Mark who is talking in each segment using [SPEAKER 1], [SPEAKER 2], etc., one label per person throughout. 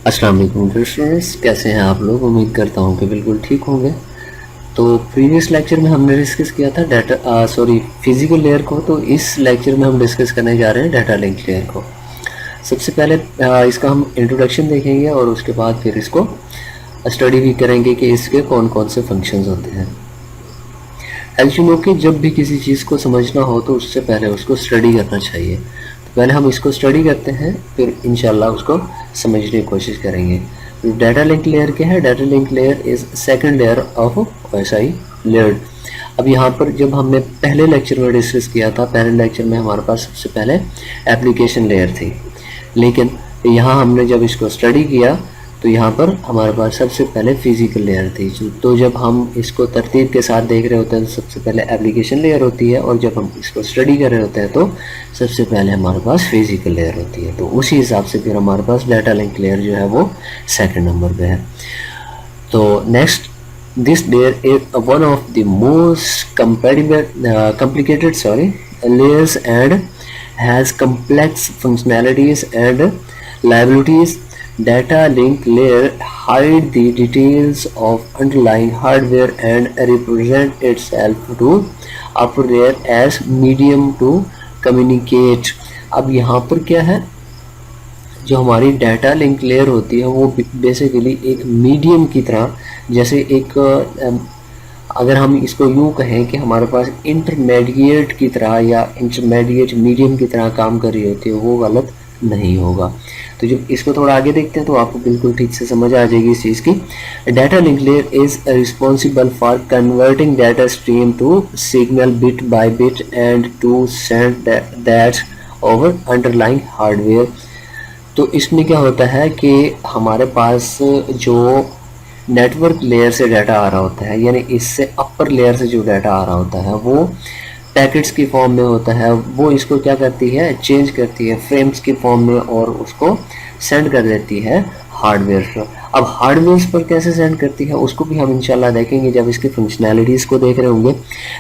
[SPEAKER 1] अस्सलाम वालेकुम स्टूडेंट्स, कैसे हैं आप लोग। उम्मीद करता हूं कि बिल्कुल ठीक होंगे। तो प्रीवियस लेक्चर में हमने डिस्कस किया था फिजिकल लेयर को। तो इस लेक्चर में हम डिस्कस करने जा रहे हैं डाटा लिंक लेयर को। सबसे पहले इसका हम इंट्रोडक्शन देखेंगे और उसके बाद फिर इसको स्टडी भी करेंगे कि इसके कौन कौन से फंक्शंस होते हैं। एज यू नो कि जब भी किसी चीज़ को समझना हो तो उससे पहले उसको स्टडी करना चाहिए। तो पहले हम इसको स्टडी करते हैं, फिर इंशाल्लाह उसको समझने की कोशिश करेंगे। डाटा लिंक लेयर क्या है? Data link layer is second layer of OSI layer. अब यहाँ पर जब हमने पहले लेक्चर में डिस्कस किया था, पहले लेक्चर में हमारे पास सबसे पहले एप्लीकेशन लेयर थी, लेकिन यहाँ हमने जब इसको स्टडी किया तो यहाँ पर हमारे पास सबसे पहले फिजिकल लेयर थी। तो जब हम इसको तरतीब के साथ देख रहे होते हैं तो सबसे पहले एप्लीकेशन लेयर होती है, और जब हम इसको स्टडी कर रहे होते हैं तो सबसे पहले हमारे पास फिजिकल लेयर होती है। तो उसी हिसाब से फिर हमारे पास डाटा लिंक लेयर जो है वो सेकंड नंबर पे है। तो next, this layer is one of the most complicated layers and has complex functionalities and liabilities. Data link layer hide the details of underlying hardware and represent itself to upper layer as medium to communicate. अब यहाँ पर क्या है, जो हमारी data link layer होती है वो बेसिकली एक मीडियम की तरह, जैसे एक अगर हम इसको यूँ कहें कि हमारे पास इंटरमीडिएट की तरह या इंटरमीडिएट मीडियम की तरह काम कर रही होती है, वो गलत नहीं होगा। तो जब इसको थोड़ा आगे देखते हैं तो आपको बिल्कुल ठीक से समझ आ जाएगी इस चीज़ की। Data link layer is responsible for converting data stream to signal bit by bit and to send that over underlying hardware. तो इसमें क्या होता है कि हमारे पास जो नेटवर्क लेयर से डाटा आ रहा होता है, यानी इससे अपर लेयर से जो डाटा आ रहा होता है वो पैकेट्स की फॉर्म में होता है, वो इसको क्या करती है, चेंज करती है फ्रेम्स की फॉर्म में और उसको सेंड कर देती है हार्डवेयर पर। अब हार्डवेयर पर कैसे सेंड करती है उसको भी हम इंशाल्लाह देखेंगे जब इसकी फंक्शनैलिटीज़ को देख रहे होंगे।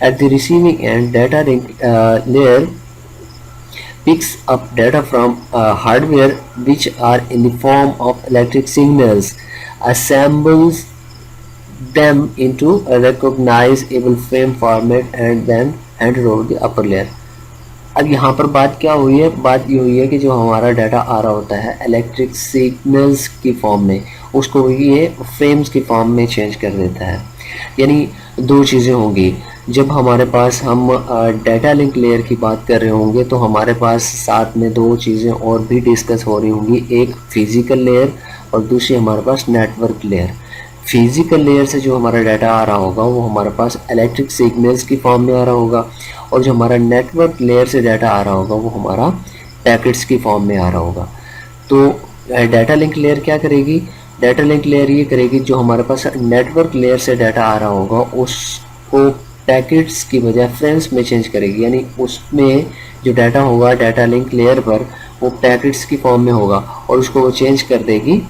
[SPEAKER 1] At the receiving end data link layer picks up data from hardware which are in the form of electric signals, assembles them into a recognizable frame format and then handed over the upper layer. अब यहाँ पर बात क्या हुई है, बात ये हुई है कि जो हमारा डाटा आ रहा होता है इलेक्ट्रिक सिग्नल्स की फॉर्म में, उसको ये फ्रेम्स की फॉर्म में चेंज कर देता है। यानी दो चीज़ें होंगी, जब हमारे पास हम डाटा लिंक लेयर की बात कर रहे होंगे तो हमारे पास साथ में दो चीज़ें और भी डिस्कस हो रही होंगी, एक फिजिकल लेयर और दूसरी हमारे पास नेटवर्क लेयर। फिजिकल लेयर से जो हमारा डाटा आ रहा होगा वो हमारे पास इलेक्ट्रिक सिग्नल्स की फॉर्म में आ रहा होगा, और जो हमारा नेटवर्क लेयर से डाटा आ रहा होगा वो हमारा पैकेट्स की फॉर्म में आ रहा होगा। तो डाटा लिंक लेयर क्या करेगी, डाटा लिंक लेयर ये करेगी जो हमारे पास नेटवर्क लेयर से डाटा आ रहा होगा उसको पैकेट्स की बजाय फ्रेम्स में चेंज करेगी। यानी उसमें जो डाटा होगा डाटा लिंक लेयर पर वो पैकेट्स की फॉर्म में होगा और उसको वो चेंज कर देगी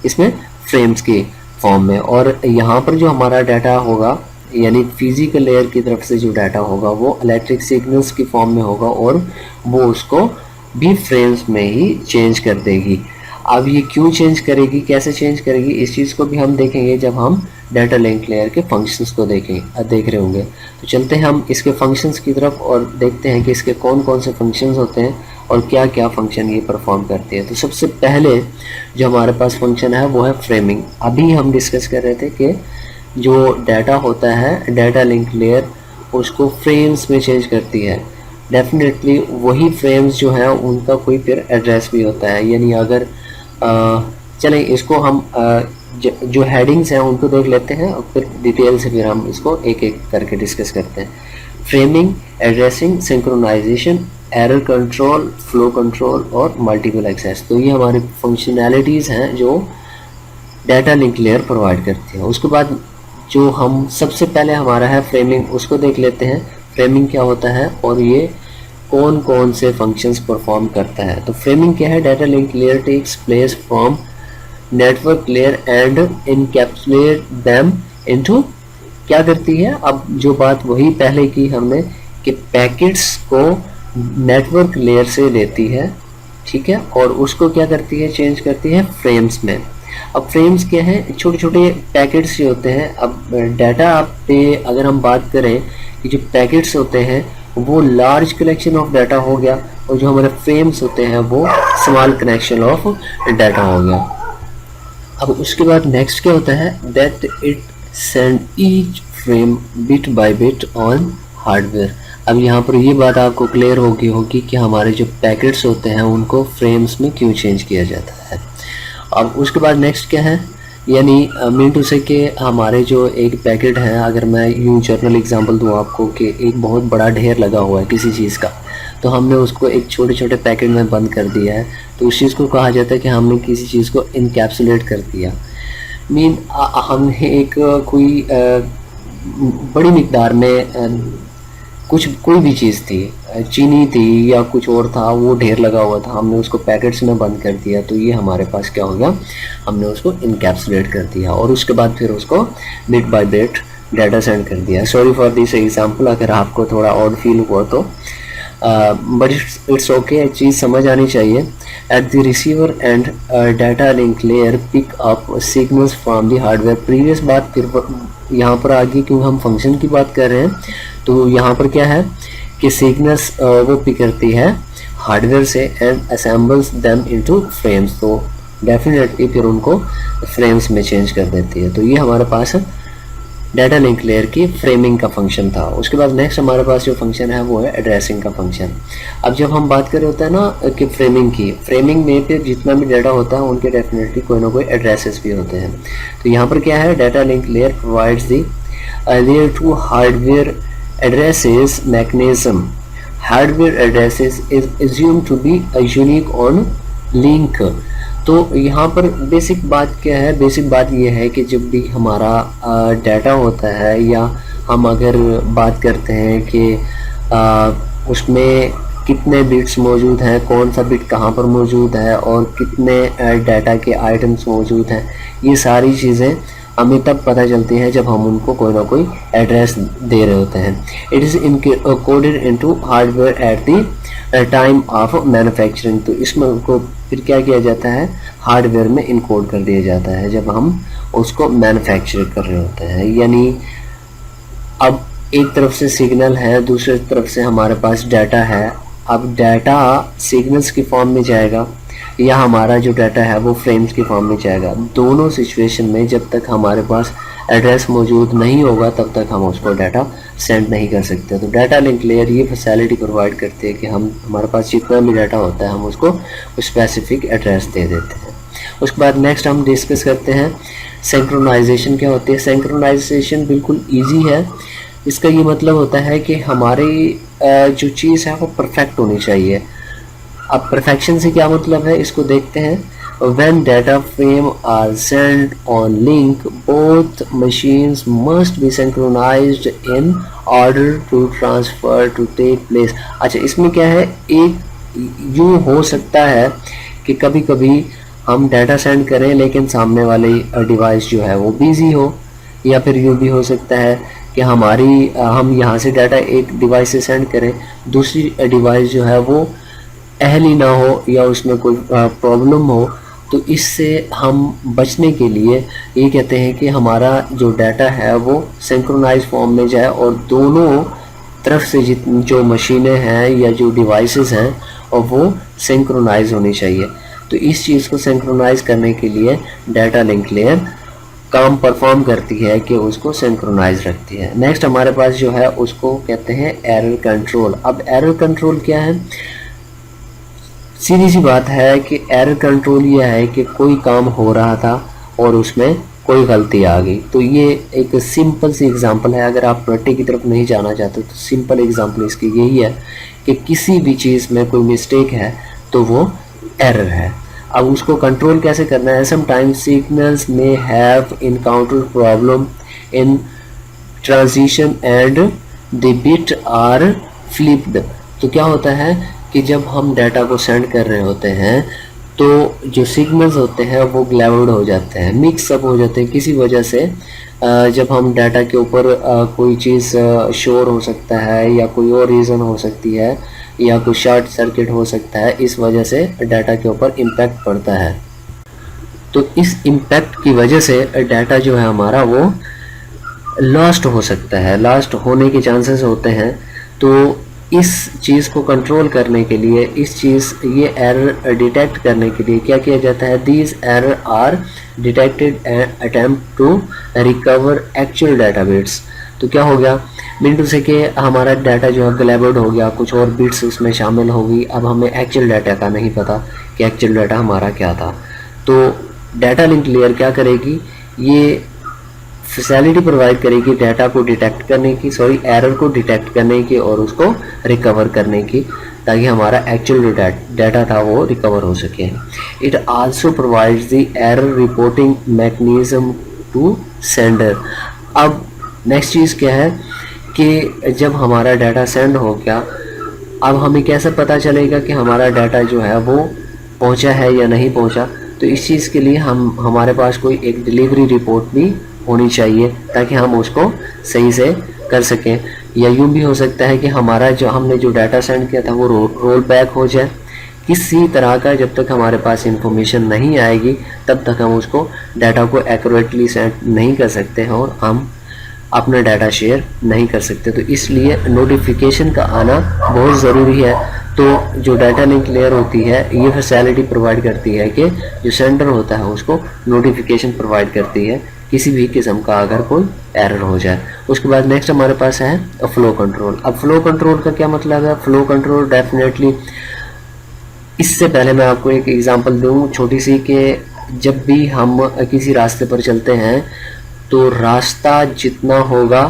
[SPEAKER 1] इसमें फ्रेम्स की फॉर्म में। और यहाँ पर जो हमारा डाटा होगा यानी फिजिकल लेयर की तरफ से जो डाटा होगा वो इलेक्ट्रिक सिग्नल्स की फॉर्म में होगा और वो उसको भी फ्रेम्स में ही चेंज कर देगी। अब ये क्यों चेंज करेगी, कैसे चेंज करेगी, इस चीज़ को भी हम देखेंगे जब हम डाटा लिंक लेयर के फंक्शंस को देख रहे होंगे। तो चलते हैं हम इसके फंक्शंस की तरफ और देखते हैं कि इसके कौन कौन से फंक्शंस होते हैं और क्या क्या फंक्शन ये परफॉर्म करती है। तो सबसे पहले जो हमारे पास फंक्शन है वो है फ्रेमिंग। अभी हम डिस्कस कर रहे थे कि जो डाटा होता है डाटा लिंक लेयर उसको फ्रेम्स में चेंज करती है। डेफिनेटली वही फ्रेम्स जो हैं उनका कोई फिर एड्रेस भी होता है। यानी अगर चलें इसको हम जो हेडिंग्स हैं उनको देख लेते हैं और फिर डिटेल से फिर हम इसको एक एक करके डिस्कस करते हैं। Framing, addressing, synchronisation, error control, flow control और मल्टीपल एक्सेस। तो ये हमारी फंक्शनैलिटीज़ हैं जो डाटा लिंक लेयर प्रोवाइड करती है। उसके बाद जो हम सबसे पहले हमारा है फ्रेमिंग, उसको देख लेते हैं फ्रेमिंग क्या होता है और ये कौन कौन से फंक्शंस परफॉर्म करता है। तो फ्रेमिंग क्या है, data link layer takes place from network layer and encapsulate them into, क्या करती है, अब जो बात वही पहले की हमने कि पैकेट्स को नेटवर्क लेयर से लेती है, ठीक है, और उसको क्या करती है, चेंज करती है फ्रेम्स में। अब फ्रेम्स क्या है, छोटे छोटे पैकेट्स जो होते हैं। अब डाटा आप पे अगर हम बात करें कि जो पैकेट्स होते हैं वो लार्ज कलेक्शन ऑफ डाटा हो गया, और जो हमारे फ्रेम्स होते हैं वो स्मॉल कलेक्शन ऑफ डाटा हो गया। अब उसके बाद नेक्स्ट क्या होता है, that it send each frame bit by bit on hardware. अब यहाँ पर ये बात आपको क्लियर होगी कि हमारे जो पैकेट्स होते हैं उनको फ्रेम्स में क्यों चेंज किया जाता है। अब उसके बाद नेक्स्ट क्या है, यानी मीन टू से कि हमारे जो एक पैकेट है, अगर मैं यूँ जर्नल एग्जांपल दूँ आपको कि एक बहुत बड़ा ढेर लगा हुआ है किसी चीज़ का, तो हमने उसको एक छोटे छोटे पैकेट में बंद कर दिया है, तो उस चीज़ को कहा जाता है कि हमने किसी चीज़ को इनकैप्सुलेट कर दिया। मीन हमने एक कोई बड़ी मिकदार में कोई भी चीज़ थी, चीनी थी या कुछ और था, वो ढेर लगा हुआ था, हमने उसको पैकेट्स में बंद कर दिया, तो ये हमारे पास क्या हो गया, हमने उसको इनकैप्सुलेट कर दिया और उसके बाद फिर उसको bit by bit data send कर दिया। सॉरी फॉर दिस एग्जांपल, अगर आपको थोड़ा ऑड फील हुआ तो, बट इट्स ओके, चीज़ समझ आनी चाहिए। At the receiver end data link layer pick up signals from the hardware. Previous बात फिर यहाँ पर आगे, क्योंकि हम फंक्शन की बात कर रहे हैं, तो यहाँ पर क्या है कि सिग्नल्स वो पिक करती है हार्डवेयर से and assembles them into frames, तो डेफिनेटली फिर उनको फ्रेम्स में चेंज कर देती है। तो ये हमारे पास डाटा लिंक लेयर की फ्रेमिंग का फंक्शन था। उसके बाद नेक्स्ट हमारे पास जो फंक्शन है वो है एड्रेसिंग का फंक्शन। अब जब हम बात कर रहे होते हैं ना कि फ्रेमिंग में फिर जितना भी डाटा होता है उनके डेफिनेटली कोई ना कोई एड्रेसेस भी होते हैं। तो यहाँ पर क्या है, data link layer provides the layer to hardware addresses mechanism. Hardware addresses is assumed to be a unique on link। तो यहाँ पर बेसिक बात क्या है, बेसिक बात ये है कि जब भी हमारा डाटा होता है, या हम अगर बात करते हैं कि उसमें कितने बिट्स मौजूद हैं, कौन सा बिट कहाँ पर मौजूद है और कितने डाटा के आइटम्स मौजूद हैं, ये सारी चीज़ें हमें तब पता चलती है जब हम उनको कोई ना कोई एड्रेस दे रहे होते हैं। It is coded into hardware at the time of manufacturing. तो इसमें को फिर क्या किया जाता है, हार्डवेयर में इनकोड कर दिया जाता है जब हम उसको मैन्युफैक्चर कर रहे होते हैं। यानी अब एक तरफ से सिग्नल है, दूसरी तरफ से हमारे पास डाटा है। अब डाटा सिग्नल्स की फॉर्म में जाएगा या हमारा जो डाटा है वो फ्रेम्स की फॉर्म में जाएगा। दोनों सिचुएशन में जब तक हमारे पास एड्रेस मौजूद नहीं होगा तब तक हम उसको डाटा सेंड नहीं कर सकते। तो डाटा लिंक लेयर ये फैसिलिटी प्रोवाइड करती है कि हम हमारे पास जितना भी डाटा होता है हम उसको स्पेसिफिक एड्रेस दे देते हैं। उसके बाद नेक्स्ट हम डिस्कस करते हैं सिंक्रोनाइजेशन क्या होती है। सिंक्रोनाइजेशन बिल्कुल ईजी है। इसका ये मतलब होता है कि हमारी जो चीज़ है वो परफेक्ट होनी चाहिए। अब परफेक्शन से क्या मतलब है, इसको देखते हैं। When data frame are sent on link, both machines must be synchronized in order to transfer to take place। अच्छा, इसमें क्या है, एक यूँ हो सकता है कि कभी कभी हम डाटा सेंड करें लेकिन सामने वाली डिवाइस जो है वो बिजी हो, या फिर यूँ भी हो सकता है कि हम यहाँ से डाटा एक डिवाइस से सेंड करें, दूसरी डिवाइस जो है वो अहल ही ना हो या उसमें कोई प्रॉब्लम हो। तो इससे हम बचने के लिए ये कहते हैं कि हमारा जो डाटा है वो सिंक्रोनाइज फॉर्म में जाए और दोनों तरफ से जो मशीनें हैं या जो डिवाइसेस हैं और वो सिंक्रोनाइज होनी चाहिए। तो इस चीज़ को सिंक्रोनाइज करने के लिए डाटा लिंक लेयर काम परफॉर्म करती है कि उसको सिंक्रोनाइज रखती है। नेक्स्ट हमारे पास जो है उसको कहते हैं एरर कंट्रोल। अब एरर कंट्रोल क्या है, सीधी सी बात है कि एरर कंट्रोल ये है कि कोई काम हो रहा था और उसमें कोई गलती आ गई। तो ये एक सिंपल सी एग्जांपल है। अगर आप रट्टे की तरफ नहीं जाना चाहते तो सिंपल एग्जांपल इसकी यही है कि किसी भी चीज़ में कोई मिस्टेक है तो वो एरर है। अब उसको कंट्रोल कैसे करना है, समटाइम्स सिग्नल्स में have encounter problem in transition and the bit are flipped. तो क्या होता है कि जब हम डाटा को सेंड कर रहे होते हैं तो जो सिग्नल्स होते हैं वो ग्लैवर्ड हो जाते हैं, मिक्सअप हो जाते हैं किसी वजह से। जब हम डाटा के ऊपर कोई चीज़ शोर हो सकता है या कोई और रीज़न हो सकती है या कोई शॉर्ट सर्किट हो सकता है, इस वजह से डाटा के ऊपर इम्पैक्ट पड़ता है। तो इस इम्पैक्ट की वजह से डाटा जो है हमारा वो लॉस्ट हो सकता है, लॉस्ट होने के चांसेस होते हैं। तो इस चीज़ को कंट्रोल करने के लिए, ये एरर डिटेक्ट करने के लिए क्या किया जाता है, these error are detected and attempt to recover actual data bits. तो क्या हो गया, मिनटू से कि हमारा डाटा जो है गलैबर्ड हो गया, कुछ और बिट्स उसमें शामिल हो गई, अब हमें एक्चुअल डाटा का नहीं पता कि एक्चुअल डाटा हमारा क्या था। तो डाटा लिंक लेयर क्या करेगी, ये फैसिलिटी प्रोवाइड करेगी डाटा को डिटेक्ट करने की, एरर को डिटेक्ट करने की और उसको रिकवर करने की, ताकि हमारा एक्चुअल डाटा था वो रिकवर हो सके। It also provides the error reporting mechanism to sender. अब नेक्स्ट चीज़ क्या है कि जब हमारा डाटा सेंड हो गया, अब हमें कैसे पता चलेगा कि हमारा डाटा जो है वो पहुंचा है या नहीं पहुंचा। तो इस चीज़ के लिए हमारे पास कोई एक डिलीवरी रिपोर्ट भी होनी चाहिए, ताकि हम उसको सही से कर सकें। या यूँ भी हो सकता है कि हमने जो डाटा सेंड किया था वो रोल बैक हो जाए। किसी तरह का जब तक हमारे पास इंफॉर्मेशन नहीं आएगी तब तक हम उसको डाटा को एक्यूरेटली सेंड नहीं कर सकते हैं और हम अपना डाटा शेयर नहीं कर सकते। तो इसलिए नोटिफिकेशन का आना बहुत ज़रूरी है। तो जो डाटा लिंक लेयर होती है ये फैसिलिटी प्रोवाइड करती है कि जो सेंडर होता है उसको नोटिफिकेशन प्रोवाइड करती है किसी भी किस्म का अगर कोई एरर हो जाए। उसके बाद नेक्स्ट हमारे पास है फ्लो कंट्रोल। अब फ्लो कंट्रोल का क्या मतलब है, फ्लो कंट्रोल डेफिनेटली, इससे पहले मैं आपको एक एग्जांपल दूं छोटी सी, कि जब भी हम किसी रास्ते पर चलते हैं तो रास्ता जितना होगा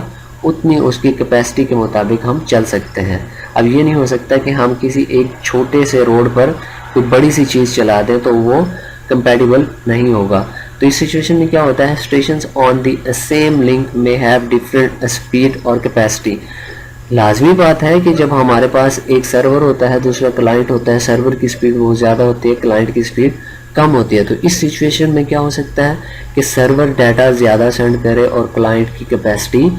[SPEAKER 1] उतनी उसकी कैपेसिटी के मुताबिक हम चल सकते हैं। अब ये नहीं हो सकता कि हम किसी एक छोटे से रोड पर कोई बड़ी सी चीज़ चला दें, तो वो कंपैटिबल नहीं होगा। तो इस सिचुएशन में क्या होता है, stations on the same link में हैव डिफरेंट स्पीड और कैपेसिटी। लाजमी बात है कि जब हमारे पास एक सर्वर होता है, दूसरा क्लाइंट होता है, सर्वर की स्पीड बहुत ज़्यादा होती है, क्लाइंट की स्पीड कम होती है। तो इस सिचुएशन में क्या हो सकता है कि सर्वर डाटा ज़्यादा सेंड करे और क्लाइंट की कैपेसिटी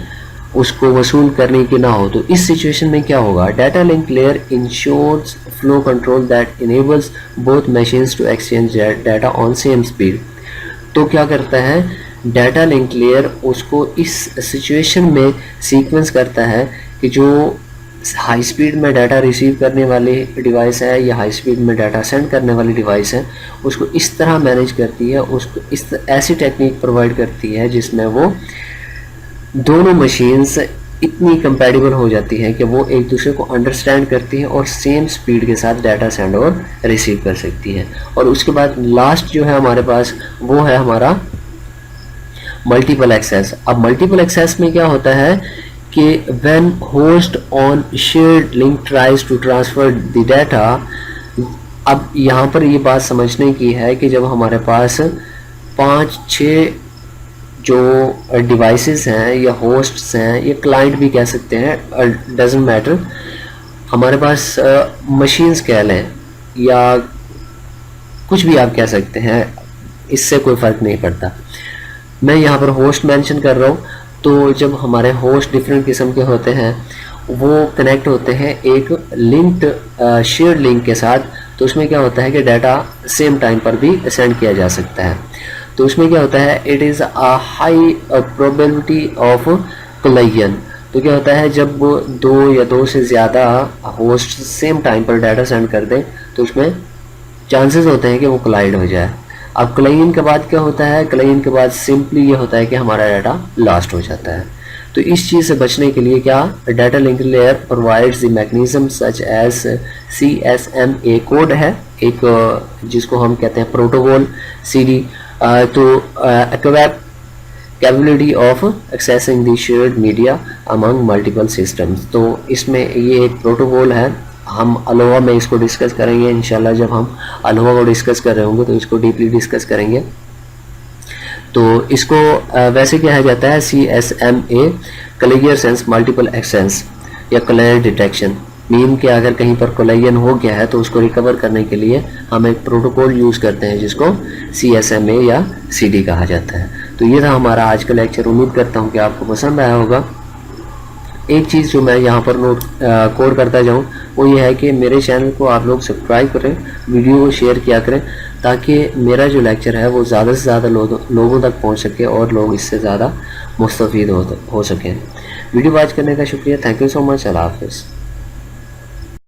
[SPEAKER 1] उसको वसूल करने की ना हो। तो इस सिचुएशन में क्या होगा, data link layer ensures flow control that enables both machines to exchange data on same speed. तो क्या करता है, डाटा लिंक लेयर उसको इस सिचुएशन में सीक्वेंस करता है कि जो हाई स्पीड में डाटा रिसीव करने वाली डिवाइस है या हाई स्पीड में डाटा सेंड करने वाली डिवाइस है, उसको इस तरह मैनेज करती है, उसको ऐसी टेक्निक प्रोवाइड करती है जिसमें वो दोनों मशीन्स इतनी कंपैटिबल हो जाती है कि वो एक दूसरे को अंडरस्टैंड करती है और सेम स्पीड के साथ डाटा सेंड और रिसीव कर सकती है। और उसके बाद लास्ट जो है हमारे पास वो है हमारा मल्टीपल एक्सेस। अब मल्टीपल एक्सेस में क्या होता है कि when host on shared link tries to transfer the data. अब यहाँ पर ये बात समझने की है कि जब हमारे पास 5-6 जो डिवाइसेस हैं या होस्ट्स हैं या क्लाइंट भी कह सकते हैं, डजंट मैटर, हमारे पास मशीन्स कह लें या कुछ भी आप कह सकते हैं, इससे कोई फ़र्क नहीं पड़ता। मैं यहाँ पर होस्ट मेंशन कर रहा हूँ। तो जब हमारे होस्ट डिफरेंट किस्म के होते हैं वो कनेक्ट होते हैं एक लिंक्ड शेयर्ड लिंक के साथ, तो उसमें क्या होता है कि डाटा सेम टाइम पर भी सेंड किया जा सकता है। तो उसमें क्या होता है, it is a high probability of collision. तो क्या होता है, जब 2 या 2 से ज़्यादा होस्ट सेम टाइम पर डाटा सेंड कर दें तो उसमें चांसेस होते हैं कि वो कोलाइड हो जाए। अब कोलाइजन के बाद क्या होता है, कोलाइजन के बाद सिंपली ये होता है कि हमारा डाटा लॉस्ट हो जाता है। तो इस चीज़ से बचने के लिए क्या, data link layer provides the mechanism such as CSMA code है एक, जिसको हम कहते हैं प्रोटोकॉल CD, तो capability of accessing the shared media among multiple systems. तो इसमें ये एक प्रोटोकॉल है, हम अलोवा में इसको डिस्कस करेंगे इंशाल्लाह। जब हम अलोवा को डिस्कस कर रहे होंगे तो इसको डीपली डिस्कस करेंगे। तो इसको वैसे कहा जाता है CSMA, clear sense multiple access या क्लियर डिटेक्शन। मीन के अगर कहीं पर कोलाइजन हो गया है तो उसको रिकवर करने के लिए हम एक प्रोटोकॉल यूज़ करते हैं जिसको CSMA या CD कहा जाता है। तो ये था हमारा आज का लेक्चर। उम्मीद करता हूँ कि आपको पसंद आया होगा। एक चीज़ जो मैं यहाँ पर नोट कोड करता जाऊँ वो ये है कि मेरे चैनल को आप लोग सब्सक्राइब करें, वीडियो को शेयर किया करें, ताकि मेरा जो लेक्चर है वो ज़्यादा से ज़्यादा लोगों तक पहुंच सके और लोग इससे ज़्यादा मुस्तफ़ीद हो सकें। वीडियो वॉच करने का शुक्रिया। Thank you so much. अल्लाह हाफ़िज़।